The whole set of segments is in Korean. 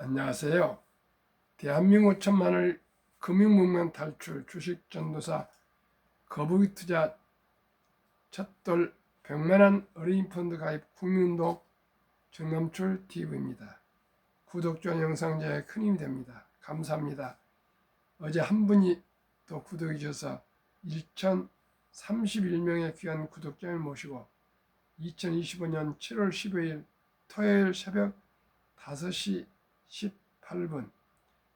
안녕하세요. 대한민국 천만을 금융문명 탈출 주식전도사 거북이 투자 첫돌 100만원 어린이 펀드 가입 국민운동 정남출 TV입니다. 구독, 좋아요 영상 제에 큰 힘이 됩니다. 감사합니다. 어제 한 분이 또 구독해 주셔서 1031명의 귀한 구독자를 모시고 2025년 7월 15일 토요일 새벽 5시 18분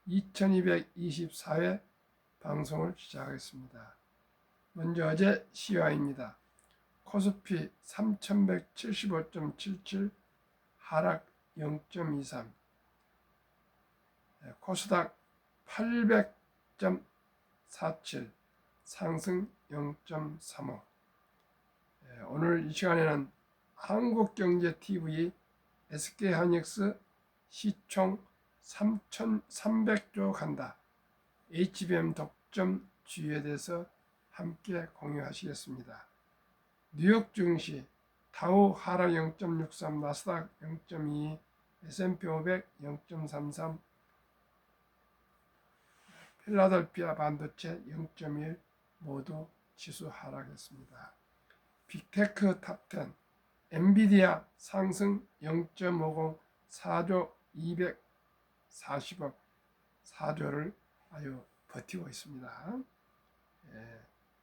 2224회 방송을 시작하겠습니다. 먼저 어제 시황입니다. 코스피 3175.77 하락 0.23, 코스닥 800.47 상승 0.35. 오늘 이 시간에는 한국경제TV SK하이닉스 시총 3,300조 간다. HBM 독점 주의에 대해서 함께 공유하시겠습니다. 뉴욕 증시 다우 하락 0.63, 나스닥 0.22, S&P 500 0.33, 필라델피아 반도체 0.1 모두 지수 하락했습니다. 빅테크 탑10 엔비디아 상승 0.50 4조 240억 4조를 아주 버티고 있습니다.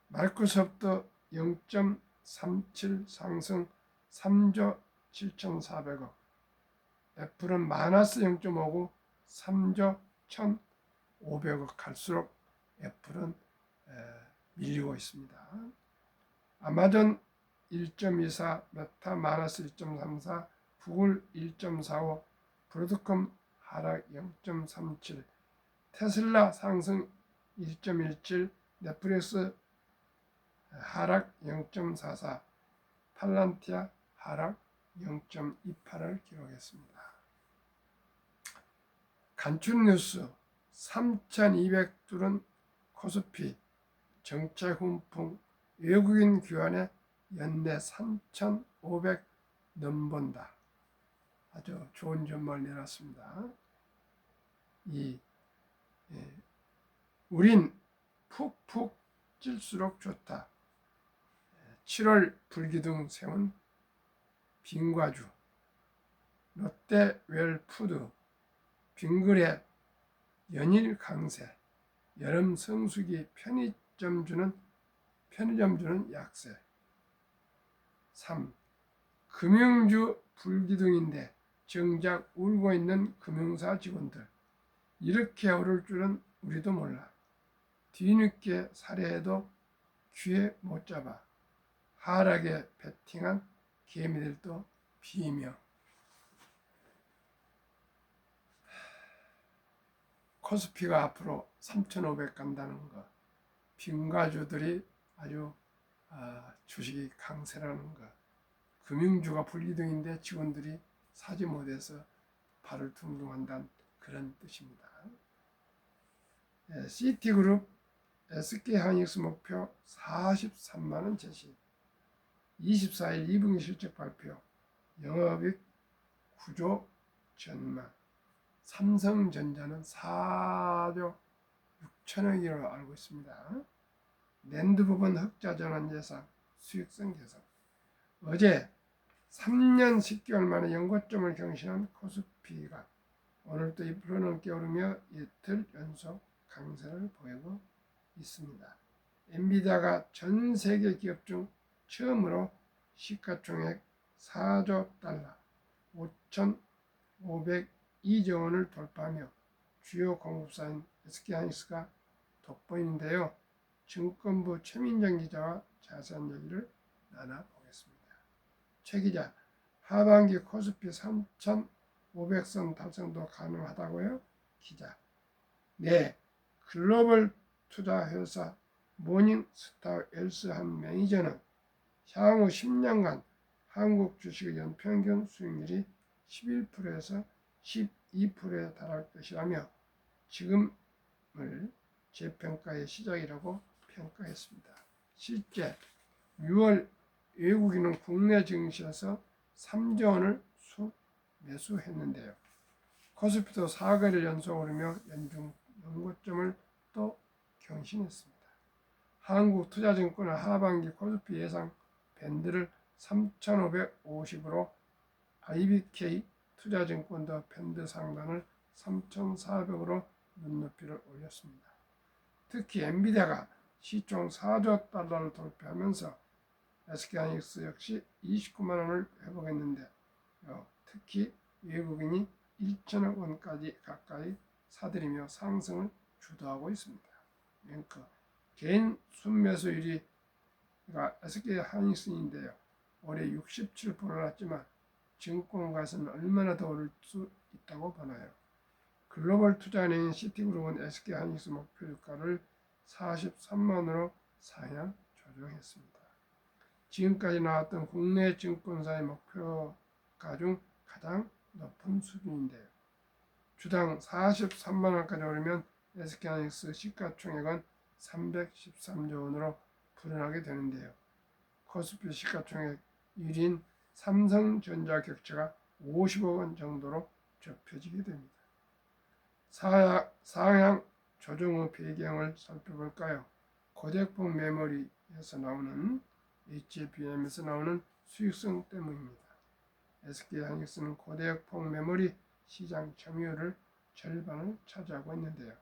마이크로소프트 0.37 상승 3조 7,400억, 애플은 마이너스 0.59 3조 1,500억 갈수록 애플은 밀리고 있습니다. 아마존 1.24, 메타 마이너스 1.34, 구글 1.45, 브로드컴 하락 0.37, 테슬라 상승 1.17, 넷플릭스 하락 0.44, 팔란티아 하락 0.28을 기록했습니다. 간추린 뉴스 3,200 뚫은 코스피 정책 훈풍 외국인 귀환에 연내 3,500 넘본다. 아주 좋은 전망을 내놨습니다. 우린 푹푹 찔수록 좋다. 7월 불기둥 세운 빙과주, 롯데웰푸드, 빙그레 연일 강세, 여름 성수기 편의점 주는 약세. 3. 금융주 불기둥인데 정작 울고 있는 금융사 직원들. 이렇게 오를 줄은 우리도 몰라. 뒤늦게 살해해도 귀에 못 잡아. 하락에 베팅한 개미들도 비며. 코스피가 앞으로 3,500 간다는 거. 빙과주들이 아주 주식이 강세라는 것. 금융주가 불기둥인데 직원들이 사지 못해서 발을 둥둥한다는 그런 뜻입니다. 시티그룹 SK하이닉스 목표 43만원 제시, 24일 2분기 실적 발표, 영업이익 9조 전망, 삼성전자는 4조 6천억이라고 알고 있습니다. 랜드 부분 흑자 전환 예상, 수익성 개선. 어제 3년 10개월 만에 연고점을 경신한 코스피가 오늘도 2% 넘게 오르며 이틀 연속 강세를 보이고 있습니다. 엔비디아가 전 세계 기업 중 처음으로 시가총액 4조 달러 5,502조 원을 돌파하며 주요 공급사인 SK하이닉스가 돋보이는데요. 증권부 최민정 기자와 자세한 얘기를 나눠보겠습니다. 최 기자, 하반기 코스피 3,500선 달성도 가능하다고요? 기자, 네, 글로벌 투자회사 모닝스타 웰스 한 매니저는 향후 10년간 한국 주식의 연평균 수익률이 11%에서 12%에 달할 것이라며 지금을 재평가의 시작이라고 평가했습니다. 실제 6월 외국인은 국내 증시에서 3조 원을 매수했는데요. 코스피도 4거래일 연속 오르며 연중 연고점을 또 경신했습니다. 한국투자증권은 하반기 코스피 예상 밴드를 3,550으로 IBK 투자증권도 밴드 상단을 3,400으로 눈높이를 올렸습니다. 특히 엔비디아가 시총 4조 달러를 돌파하면서 SK하이닉스 역시 29만 원을 회복했는데 특히 외국인이 1천억 원까지 가까이 사들이며 상승을 주도하고 있습니다. 랭크 개인 순매수율이 SK하이닉스인데요. 올해 67%를 했지만 증권가에서는 얼마나 더 오를 수 있다고 보나요? 글로벌 투자은행인 시티그룹은 SK하이닉스 목표 주가를 43만원으로 상향 조정했습니다. 지금까지 나왔던 국내 증권사의 목표가 중 가장 높은 수준인데요. 주당 43만원까지 오르면 SK하이닉스 시가총액은 313조 원으로 불어나게 되는데요. 코스피 시가총액 1위인 삼성전자 격차가 50억 원 정도로 좁혀지게 됩니다. 상향 조정의 배경을 살펴볼까요? 고대폭 메모리에서 나오는 HBM에서 나오는 수익성 때문입니다. SK하이닉스는 고대폭 메모리 시장 점유율을 절반을 차지하고 있는데요.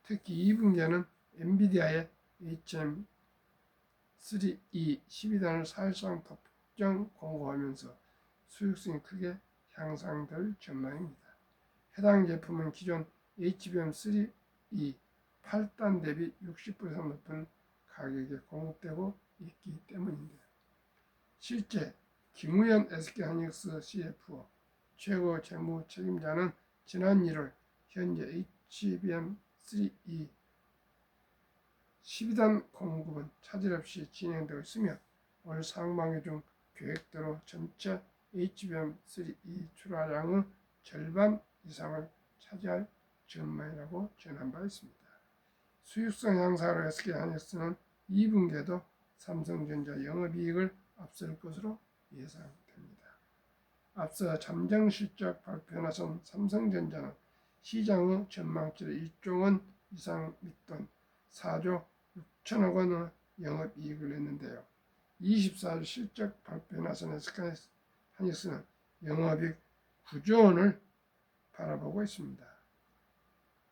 특히 2분기에는 엔비디아의 HM3E 12단을 사실상 독점 공고하면서 수익성이 크게 향상될 전망입니다. 해당 제품은 기존 HBM3E 8단 대비 60% 이상 높은 가격에 공급되고 있기 때문인데 실제 김우현 SK하이닉스 CFO 최고 재무 책임자는 지난 1월 현재 HBM3E 12단 공급은 차질 없이 진행되고 있으며 올 상반기 중 계획대로 전체 HBM3E 출하량의 절반 이상을 차지할 전망이라고 전한 바 있습니다. 수익성 향상으로 SK하이닉스는 2분기에도 삼성전자 영업이익을 앞설 것으로 예상됩니다. 앞서 잠정실적 발표에 나선 삼성전자는 시장의 전망치를 1조 원 이상 밑돈 4조 6천억 원의 영업이익을 냈는데요. 24일 실적 발표에 나선 SK하이닉스는 영업이익 9조 원을 바라보고 있습니다.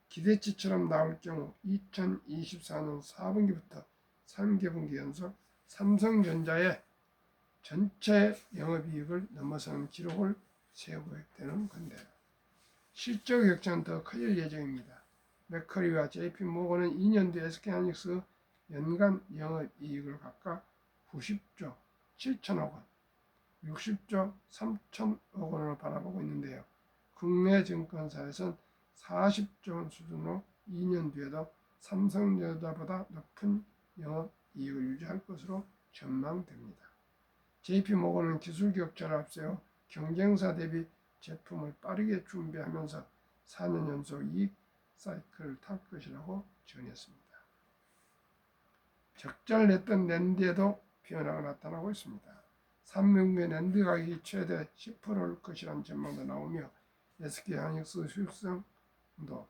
기대치처럼 나올 경우 2024년 4분기부터 3개분기 연속 삼성전자의 전체 영업이익을 넘어서는 기록을 세우게 되는 건데요. 실적 격차는 더 커질 예정입니다. 맥커리와 JP모건은 2년 뒤 SK하이닉스 연간 영업이익을 각각 90조 7천억 원, 60조 3천억 원으로 바라보고 있는데요. 국내 증권사에서는 40조 원 수준으로 2년 뒤에도 삼성전자보다 높은 영업이익을 유지할 것으로 전망됩니다. JP모건은 기술 격차를 앞세워 경쟁사 대비 제품을 빠르게 준비하면서 4년 연속 이익 사이클을 탈 것이라고 전했습니다. 적절했던 낸드에도 변화가 나타나고 있습니다. 3분기 낸드 가격이 최대 10%일 것이라는 전망도 나오며 SK하이닉스 수익성도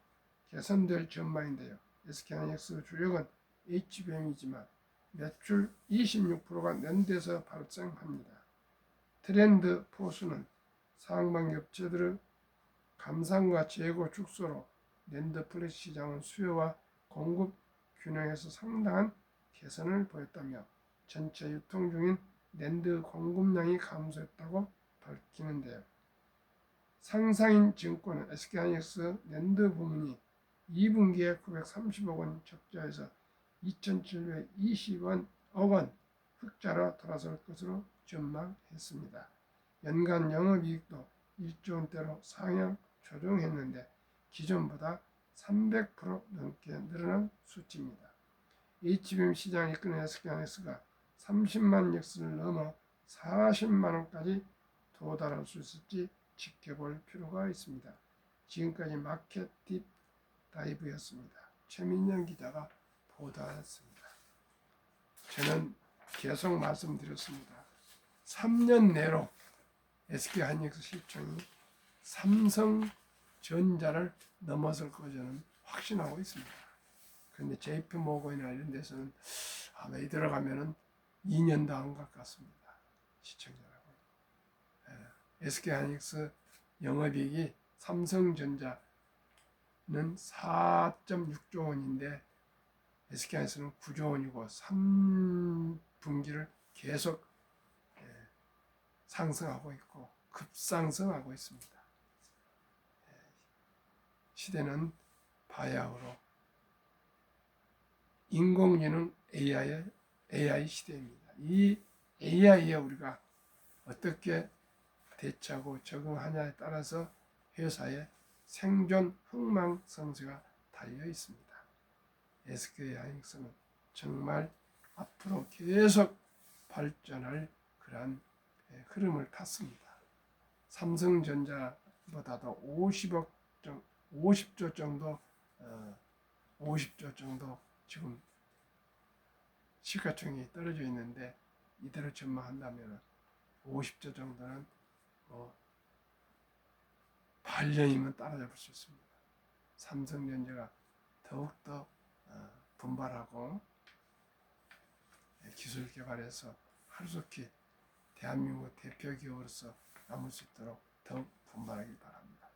개선될 전망인데요. SK하이닉스 주력은 HBM이지만 매출 26%가 낸드에서 발생합니다. 트렌드 포스는 상반기 업체들의 감산과 재고 축소로 낸드 플래시 시장은 수요와 공급 균형에서 상당한 개선을 보였다며 전체 유통 중인 낸드 공급량이 감소했다고 밝히는데요. 상사인 증권은 SK하이닉스 낸드 부문이 2분기에 930억 원 적자에서 2,720억 원 흑자로 돌아설 것으로 전망했습니다. 연간 영업이익도 1조 원대로 상향 조정했는데 기존보다 300% 넘게 늘어난 수치입니다. HBM 시장을 이끄는 SK하이닉스가 30만 넥슨을 넘어 40만 원까지 도달할 수 있을지 지켜볼 필요가 있습니다. 지금까지 마켓 딥 다이브였습니다. 최민영 기자가 보도했습니다. 저는 계속 말씀드렸습니다. 3년 내로 SK하이닉스 시총이 삼성 전자를 넘어설 거 저는 확신하고 있습니다. 그런데 JP 모건이나 이런 데서는 아마 이 들어가면은 2년도 안 가깝습니다. 시청자 여러분. SK하이닉스 영업이익이 삼성전자는 4.6조 원인데 SK하이닉스는 9조 원이고 3분기를 계속 상승하고 있고 급상승하고 있습니다. 시대는 바야흐로 인공지능 AI 시대입니다. 이 AI에 우리가 어떻게 대처하고 적응하냐에 따라서 회사의 생존 흥망성쇠가 달려 있습니다. SK하이닉스는 정말 앞으로 계속 발전할 그러한 흐름을 탔습니다. 삼성전자보다도 50조 정도 지금 시가총액이 떨어져 있는데 이대로 전망한다면 50조 정도는 8년이면 따라잡을 수 있습니다. 삼성전자가 더욱더 분발하고 기술 개발해서 하루속히 대한민국 대표 기업으로서 남을 수 있도록 더욱 분발하길 바랍니다.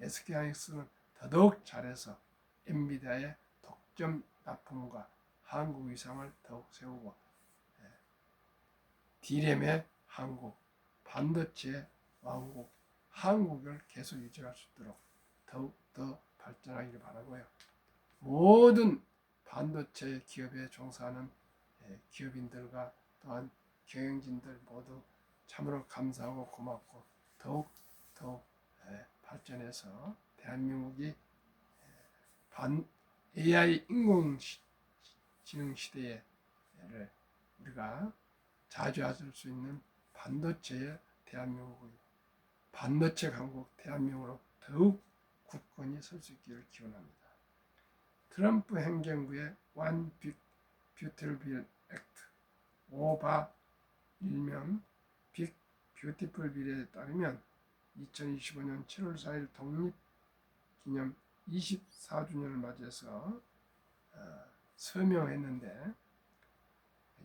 SK하이닉스는 더더욱 잘해서 엔비디아의 독점 납품과 한국 위상을 더욱 세우고 D램의 한국, 반도체의 왕국, 한국을 계속 유지할 수 있도록 더욱 더 발전하기를 바라고요. 모든 반도체 기업에 종사하는 기업인들과 또한 경영진들 모두 참으로 감사하고 고맙고 더욱 발전해서 대한민국이 AI 인공지능 시대에 우리가 자주할 수 있는 반도체의 대한민국의 반도체 강국 대한민국으로 더욱 굳건히 설 수 있기를 기원합니다. 트럼프 행정부의 One Big Beautiful Bill Act, 오바 일명 빅 뷰티풀 빌에 따르면 2025년 7월 4일 독립기념 24주년을 맞이해서 서명했는데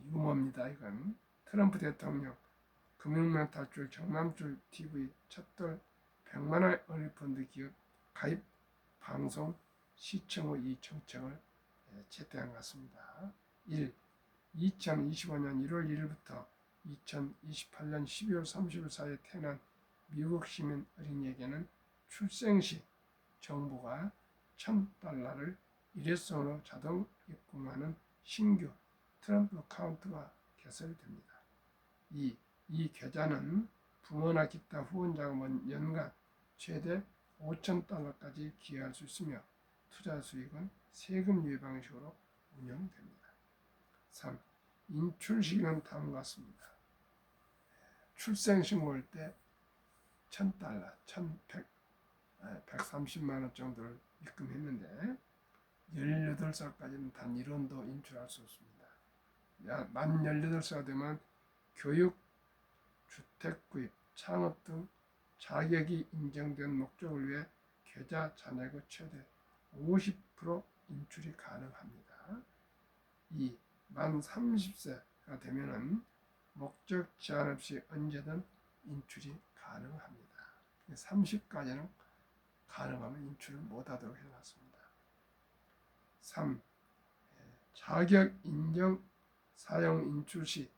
유머입니다. 이건 트럼프 대통령 금융망 탈출 정남출 TV 첫돌 100만원 어린이펀드 기업 가입 방송 시청 후 이 정책을 채택한 것 같습니다. 1. 2025년 1월 1일부터 2028년 12월 30일 사이에 태어난 미국 시민 어린이에게는 출생 시 정부가 $1,000를 일회성으로 자동 입금하는 신규 트럼프 카운트가 개설됩니다. 2. 이 계좌는 부모나 기타 후원자가 연간 최대 $5,000까지 기여할 수 있으며 투자 수익은 세금 유예 방식으로 운영됩니다. 3. 인출 시기는 다음과 같습니다. 출생신고할 때 $1,000, 130만 원 정도를 입금했는데 18살까지는 단 1원도 인출할 수 없습니다. 만 18세가 되면 교육, 주택 구입, 창업 등 자격이 인정된 목적을 위해 계좌 잔액의 최대 50% 인출이 가능합니다. 2. 만 30세가 되면 목적 제한 없이 언제든 인출이 가능합니다. 30까지는 가능하면 인출을 못하도록 해놨습니다. 3. 자격 인정 사용 인출 시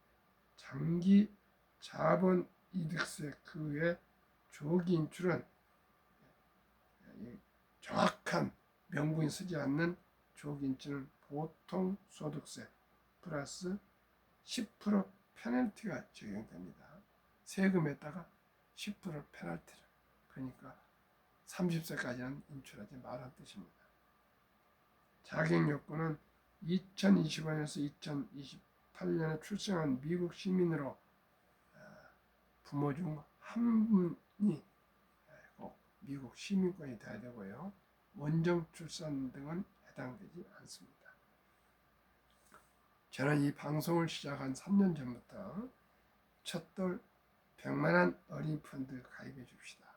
장기 자본 이득세 그 외 조기 인출은 정확한 명분이 쓰지 않는 조기 인출은 보통 소득세 플러스 10% 페널티가 적용됩니다. 세금에다가 10% 페널티를. 그러니까 30세까지는 인출하지 말라는 뜻입니다. 자격 요건은 2025년에서 2028년에 출생한 미국 시민으로 부모 중 한 분이 꼭 미국 시민권이 돼야 되고요. 원정 출산 등은 해당되지 않습니다. 저는 이 방송을 시작한 3년 전부터 첫돌 100만원 어린이 펀드 가입해 줍시다.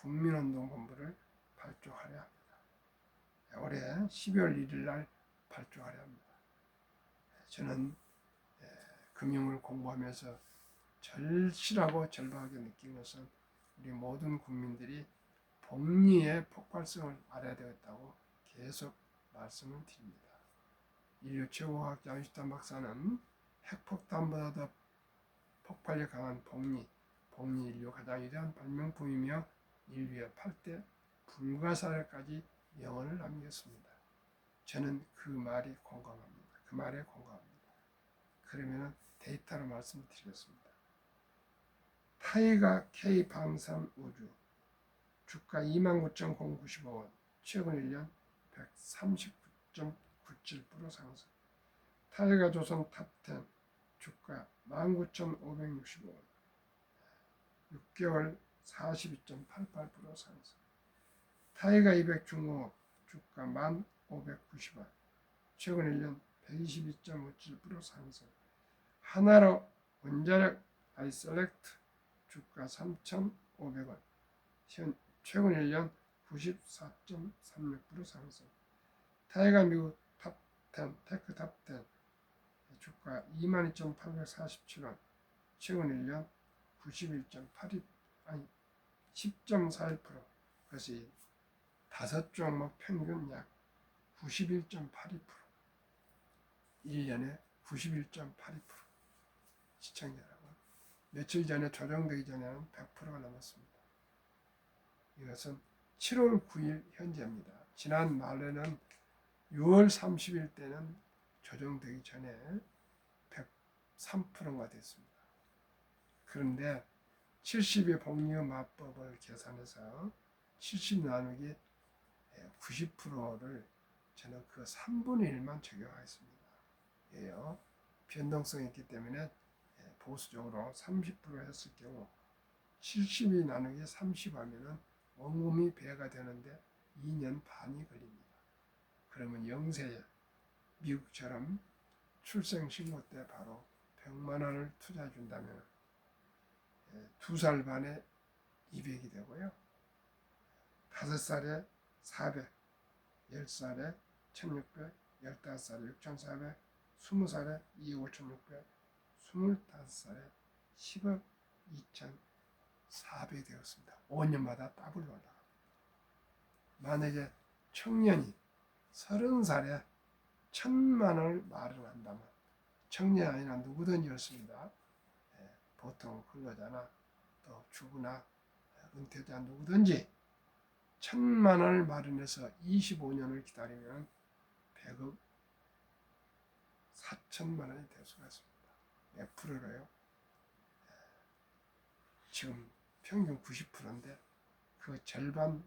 국민운동본부를 발족하려 합니다. 올해 12월 1일 날 발족하려 합니다. 저는 금융을 공부하면서 절실하고 절박하게 느낀 것은 우리 모든 국민들이 복리의 폭발성을 알아야 되겠다고 계속 말씀을 드립니다. 인류 최고과학자 아인슈타인 박사는 핵폭탄보다 더 폭발력 강한 복리 인류 가장 위대한 발명품이며 인류의 8대 불가사의까지 명언을 남겼습니다. 저는 그 말에 공감합니다. 그러면 데이터로 말씀드리겠습니다. 타이가 K 방산 우주 주가 29,095원, 최근 1년 139.97% 상승. 타이가 조선 탑10 주가 19,565원, 6개월 42.88% 상승. 타이가 200 중공업 주가 1,590원, 최근 1년 122.57% 상승. 하나로 원자력 아이셀렉트 주가 3,500원, 최근 1년 94.36% 상승. 타이가 미국 탑10 테크 탑10 주가 22,847원, 최근 1년 10.41%. 그것이 5종목 평균 약 91.82%. 1년에 91.82%. 시청자 여러분, 며칠 전에 조정되기 전에는 100%가 넘었습니다. 이것은 7월 9일 현재입니다. 지난 말에는 6월 30일 때는 조정되기 전에 103%가 됐습니다. 그런데 70의 복리의 마법을 계산해서 70 나누기 90%를 저는 그 3분의 1만 적용하겠습니다. 예요. 변동성이 있기 때문에 보수적으로 30% 했을 경우 70이 나누기 30 하면은 원금이 배가 되는데 2년 반이 걸립니다. 그러면 영세에 미국처럼 출생신고 때 바로 100만 원을 투자해 준다면 2살 반에 200이 되고요. 5살에 400, 10살에 1600, 15살에 6400, 20살에 2억 5600, 25살에 10억 2400이 되었습니다. 5년마다 더블로 올라갑니다. 만약에 청년이 30살에 1,000만 원을 마련한다면, 청년이 아니라 누구든지 그렇습니다. 보통 근로자나 또 주부나 은퇴자 누구든지 1,000만 원을 마련해서 25년을 기다리면 100억 4천만 원이 될 수가 있습니다. 몇 프로로요? 지금 평균 90%인데 그 절반인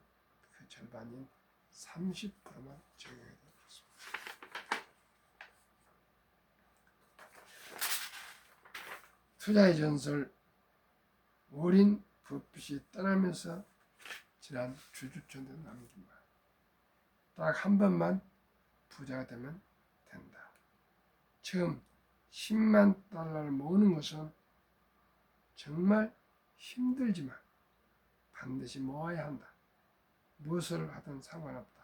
30%만 적용해도 그렇습니다. 투자의 전설 워린 버핏이 떠나면서 지난 주주촌에 남긴 말. 딱 한 번만 부자가 되면 된다. 처음 10만 달러를 모으는 것은 정말 힘들지만 반드시 모아야 한다. 무엇을 하든 상관없다.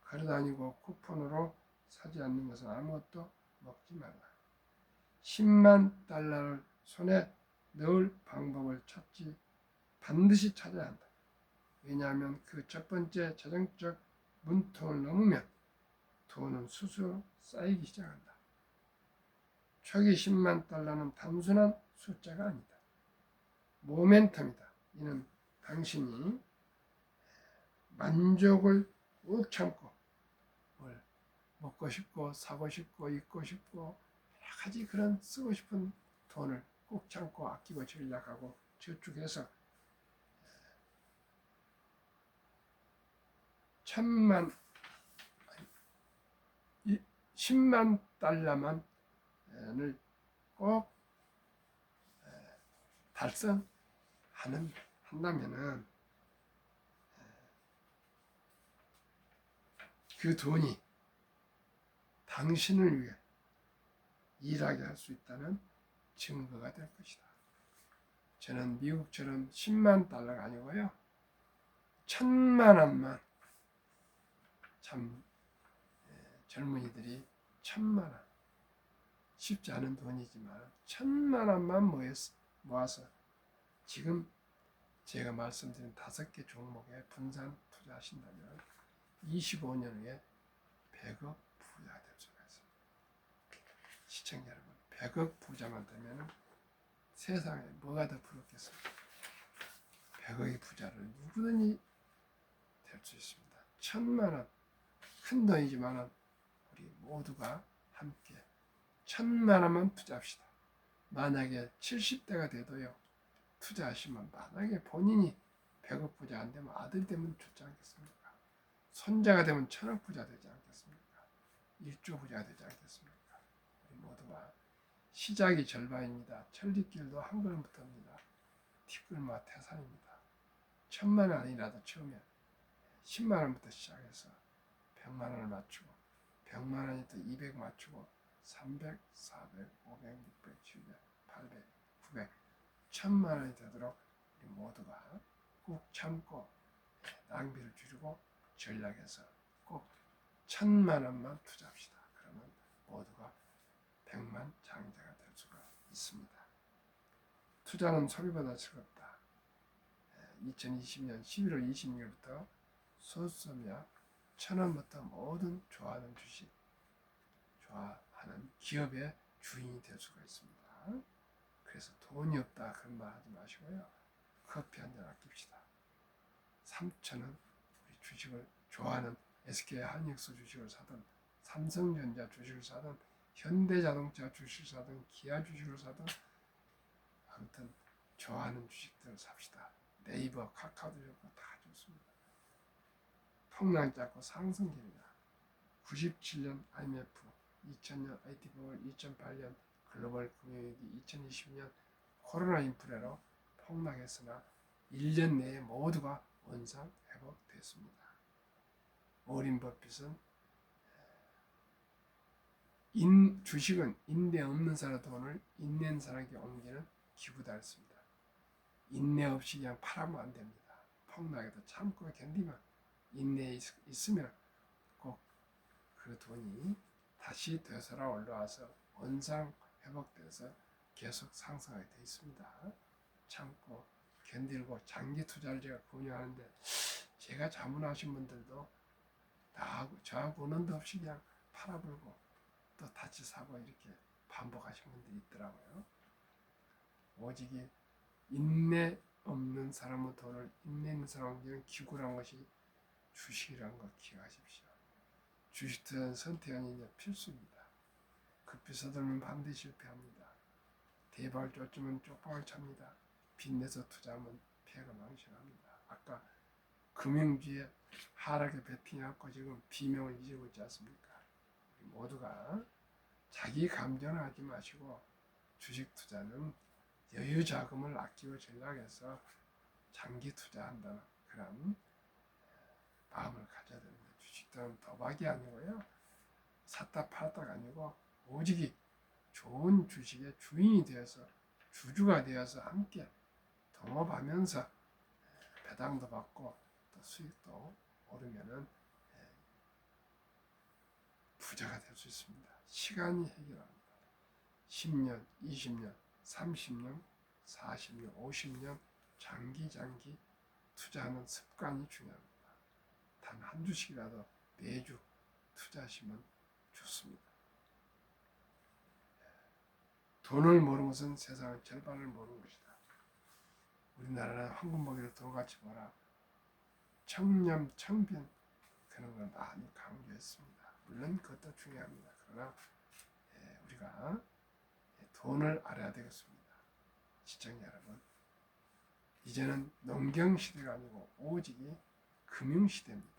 걸어다니고 쿠폰으로 사지 않는 것은 아무것도 먹지 말라. 10만 달러를 손에 넣을 방법을 반드시 찾아야 한다. 왜냐하면 그 첫 번째 재정적 문턱을 넘으면 돈은 스스로 쌓이기 시작한다. 초기 10만 달러는 단순한 숫자가 아니다. 모멘텀이다. 이는 당신이 만족을 꾹 참고 뭘 먹고 싶고 사고 싶고 입고 싶고 여러 가지 그런 쓰고 싶은 돈을 꾹 참고 아끼고 전략하고 저축해서 10만 달러만을 꼭 한다면은 그 돈이 당신을 위해 일하게 할 수 있다는 증거가 될 것이다. 저는 미국처럼 10만 달러가 아니고요. 1,000만 원만 참 젊은이들이 1,000만 원, 쉽지 않은 돈이지만 1,000만 원만 모아서 지금 제가 말씀드린 5개 종목에 분산 투자하신다면 25년 후에 100억 부자 될 수가 있습니다. 시청자 여러분, 100억 부자만 되면 세상에 뭐가 더 부럽겠습니까? 100억의 부자를 누구든지 될 수 있습니다. 1,000만 원, 큰 돈이지만 우리 모두가 함께 1,000만 원만 투자합시다. 만약에 70대가 돼도요, 투자하시면 만약에 본인이 100억 부자 안 되면 아들 되면 좋지 않겠습니까? 손자가 되면 1,000억 부자 되지 않겠습니까? 1조 부자 되지 않겠습니까? 우리 모두가 시작이 절반입니다. 천리길도 한 걸음부터입니다. 티끌마 태산입니다. 1,000만 원 아니라도 처음에 10만 원부터 시작해서 100만 원을 맞추고 100만 원이 또 200 맞추고 300, 400, 500, 600, 700, 800, 900, 1,000만 원이 되도록 우리 모두가 꼭 참고 낭비를 줄이고 전략해서 꼭 1,000만 원만 투자합시다. 그러면 모두가 100만 장자가 될 수가 있습니다. 투자는 소비보다 즐겁다. 2020년 11월 26일부터 소수점약 1,000원부터 모든 좋아하는 주식, 좋아하는 기업의 주인이 될 수가 있습니다. 그래서 돈이 없다 그런 말 하지 마시고요. 커피 한 잔 아낍시다. 3,000원 우리 주식을 좋아하는 SK 하이닉스 주식을 사든 삼성전자 주식을 사든 현대자동차 주식을 사든 기아 주식을 사든 아무튼 좋아하는 주식들을 삽시다. 네이버, 카카오도 좋고 다 좋습니다. 폭락 잡고 상승기입니다. 97년 IMF, 2000년 IT버블, 2008년 글로벌 금융위기, 2020년 코로나 인플레로 폭락했으나 1년 내에 모두가 원상 회복됐습니다. 워린 버핏은 주식은 인내 없는 사람 돈을 인내 있는 사람에게 옮기는 기구다 했습니다. 인내 없이 그냥 팔아면 안 됩니다. 폭락에도 참고 견디면 인내 있으면 꼭 그 돈이 다시 되살아 올라와서 원상 회복돼서 계속 상승하게 되어 있습니다. 참고 견디고 장기 투자를 제가 권유하는데 제가 자문하신 분들도 저하고 운원도 없이 그냥 팔아불고 또 다시 사고 이렇게 반복하신 분들이 있더라고요. 오직 인내 없는 사람의 돈을 인내 있는 사람에게는 기구란 것이 주식이라는 거 기억하십시오. 주식 투자는 선택이 필수입니다. 급히 서두르면 반드시 실패합니다. 대박을 쫓으면 쪽박을 찹니다. 빚내서 투자하면 폐가 망신합니다. 아까 금융주의 하락에 베팅해갖고 지금 비명을 지르고 있지 않습니까? 우리 모두가 자기 감정을 하지 마시고 주식 투자는 여유 자금을 아끼고 전략해서 장기 투자한다는 그런 마음을 가져야 됩니다. 주식은 도박이 아니고요. 샀다 팔았다가 아니고 오직 좋은 주식의 주인이 되어서 주주가 되어서 함께 동업하면서 배당도 받고 또 수익도 오르면은 부자가 될 수 있습니다. 시간이 해결합니다. 10년, 20년, 30년, 40년, 50년 장기 투자하는 습관이 중요합니다. 단 한 주씩이라도 매주 투자하시면 좋습니다. 돈을 모르는 것은 세상의 절반을 모르는 것이다. 우리나라는 황금먹이를 돈같이 보라. 청렴, 청빈 그런 걸 많이 강조했습니다. 물론 그것도 중요합니다. 그러나 우리가 돈을 알아야 되겠습니다. 시청자 여러분, 이제는 농경시대가 아니고 오직 금융시대입니다.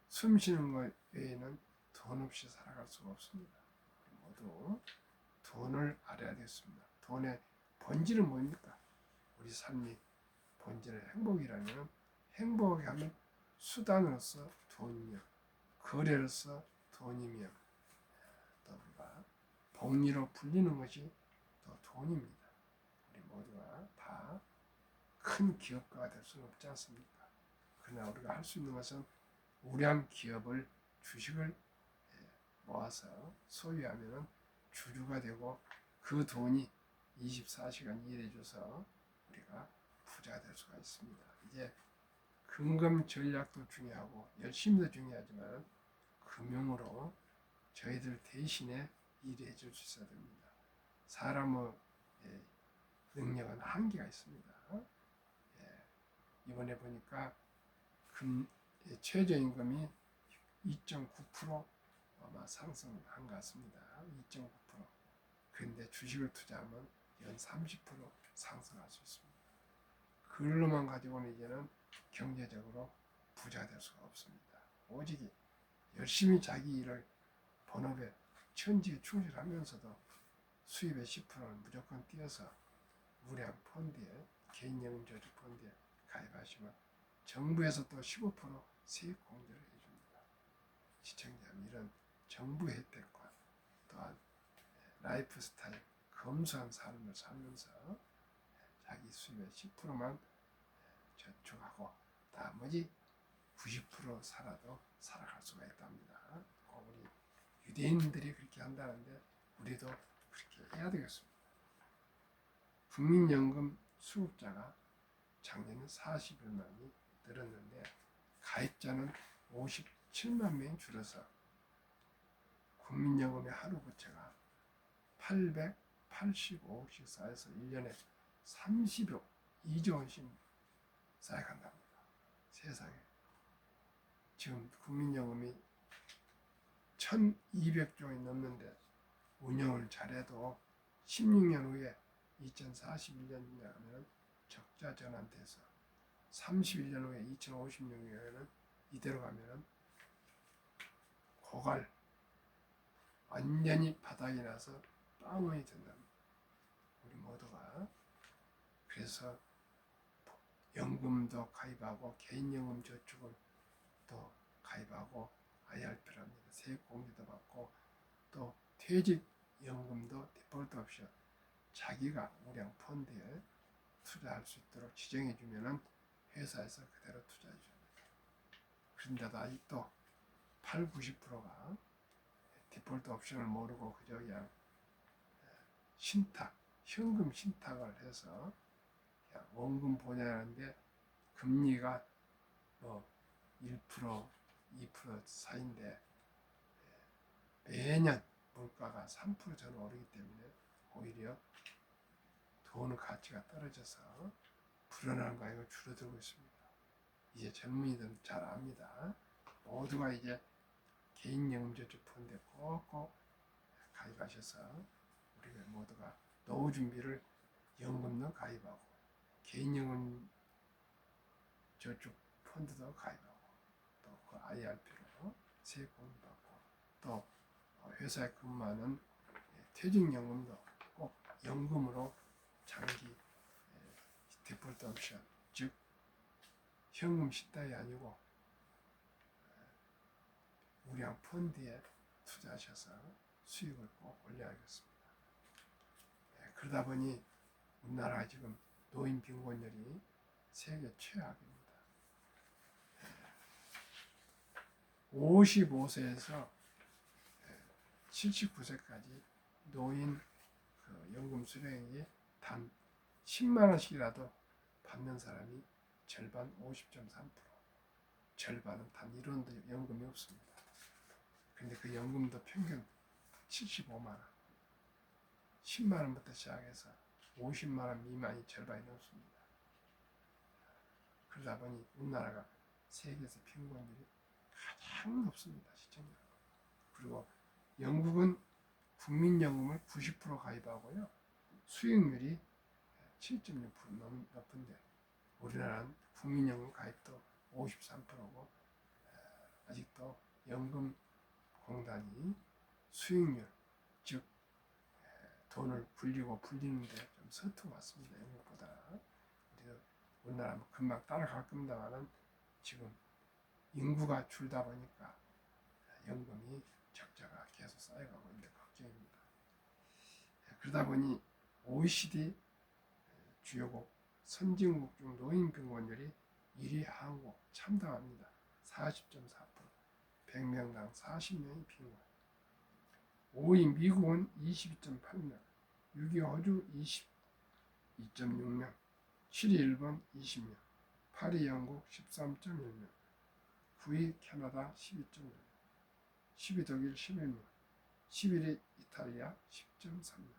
숨쉬는 것 외에는 돈 없이 살아갈 수가 없습니다. 모두 돈을 알아야 되겠습니다. 돈의 본질은 뭡니까? 우리 삶이 본질의 행복이라면 행복하게 하면 수단으로서 돈이며 거래로서 돈이며 또 우리가 복리로 불리는 것이 또 돈입니다. 우리 모두가 다 큰 기업가가 될 수는 없지 않습니까? 그러나 우리가 할 수 있는 것은 우량 기업을 주식을 모아서 소유하면은 주주가 되고 그 돈이 24시간 일해줘서 우리가 부자가 될 수가 있습니다. 이제 금융 전략도 중요하고 열심히도 중요하지만 금융으로 저희들 대신에 일해 줄 수 있어야 됩니다. 사람의 능력은 한계가 있습니다. 이번에 보니까 최저임금이 2.9% 아마 상승한 것 같습니다. 2.9%. 그런데 주식을 투자하면 연 30% 상승할 수 있습니다. 그걸로만 가지고는 이제는 경제적으로 부자 될 수가 없습니다. 오직 열심히 자기 일을 본업에 천지에 충실하면서도 수입의 10%를 무조건 띄어서 우량 펀드에 개인연금저축 펀드에 가입하시면 정부에서 또 15% 세액 공제를 해줍니다. 시청자님 이런 정부 혜택과 또한 라이프 스타일 검소한 삶을 살면서 자기 수입의 10%만 저축하고 나머지 90% 살아도 살아갈 수가 있답니다. 우리 유대인들이 그렇게 한다는데 우리도 그렇게 해야 되겠습니다. 국민연금 수급자가 작년에 41만이 늘었는데 가입자는 57만 명이 줄어서 국민연금의 하루 부채가 885억씩 쌓여서 1년에 32조 원씩 쌓여간답니다. 세상에. 지금 국민연금이 1200조이 넘는데 운영을 잘해도 16년 후에 2041년에 하면 적자 전환돼서 31년 후에 2056년에는 이대로 가면 고갈 완전히 바닥이 나서 빵원이 된답니다. 우리 모두가. 그래서 연금도 가입하고 개인연금 저축을 또 가입하고 IRP랍니다. 세액공제도 받고 또 퇴직연금도 디폴트 옵션 자기가 우량 펀드에 투자할 수 있도록 지정해 주면은 회사에서 그대로 투자해 줍니다. 그런데도 아직도 80~90%가 디폴트 옵션을 모르고 그저 그냥 신탁, 현금 신탁을 해서 그냥 원금 보내는데 금리가 뭐 1%, 2% 사이인데 매년 물가가 3% 전 오르기 때문에 오히려 돈 가치가 떨어져서 불안한 가격이 줄어들고 있습니다. 이제 젊은이들은 잘 압니다. 모두가 이제 개인연금저축 펀드에 꼭꼭 가입하셔서 우리가 모두가 노후 준비를 연금도 가입하고 개인연금 저축 펀드도 가입하고 또 그 IRP로 세액공제 받고 또 회사에 근무하는 퇴직연금도 꼭 연금으로 장기 디폴트 옵션 즉 현금 신탁이 아니고 우량 펀드에 투자하셔서 수익을 꼭 올려야겠습니다. 그러다 보니 우리나라가 지금 노인 빈곤율이 세계 최악입니다. 55세에서 79세까지 노인 연금 수령액이 단 10만 원씩이라도 받는 사람이 절반 50.3%. 절반은 단 1원도 연금이 없습니다. 근데 그 연금도 평균 75만 원. 10만 원부터 시작해서 50만 원 미만이 절반이 넘습니다. 그러다 보니 우리나라가 세계에서 빈곤율이 가장 높습니다. 시청자. 그리고 영국은 국민연금을 90% 가입하고요. 수익률이 7.6% 높은데 우리나라는 국민연금 가입도 53%고 아직도 연금공단이 수익률 즉 돈을 불리고 불리는데 좀 서투어 왔습니다. 영국보다. 우리나라 금방 따라갈 겁니다만은 지금 인구가 줄다 보니까 연금이 적자가 계속 쌓여가고 있는데 걱정입니다. 그러다 보니 OECD 주요국 선진국 중 노인 빈곤율이 1위 한국 참담합니다. 40.4%, 100명당 40명이 빈곤. 5위 미국은 22.8명, 6위 호주 22.6명, 7위 일본 20명, 8위 영국 13.1명, 9위 캐나다 12.1명, 10위 독일 11명, 11위 이탈리아 10.3명,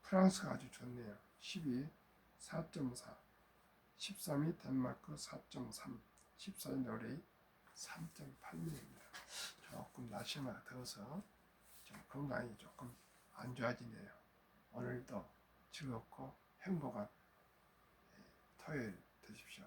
프랑스가 아주 좋네요. 12위 4.4, 13위 덴마크 4.3, 14위 노르웨이 3.8명입니다. 조금 날씨가 더워서 좀 건강이 조금 안 좋아지네요. 오늘도 즐겁고 행복한 토요일 되십시오.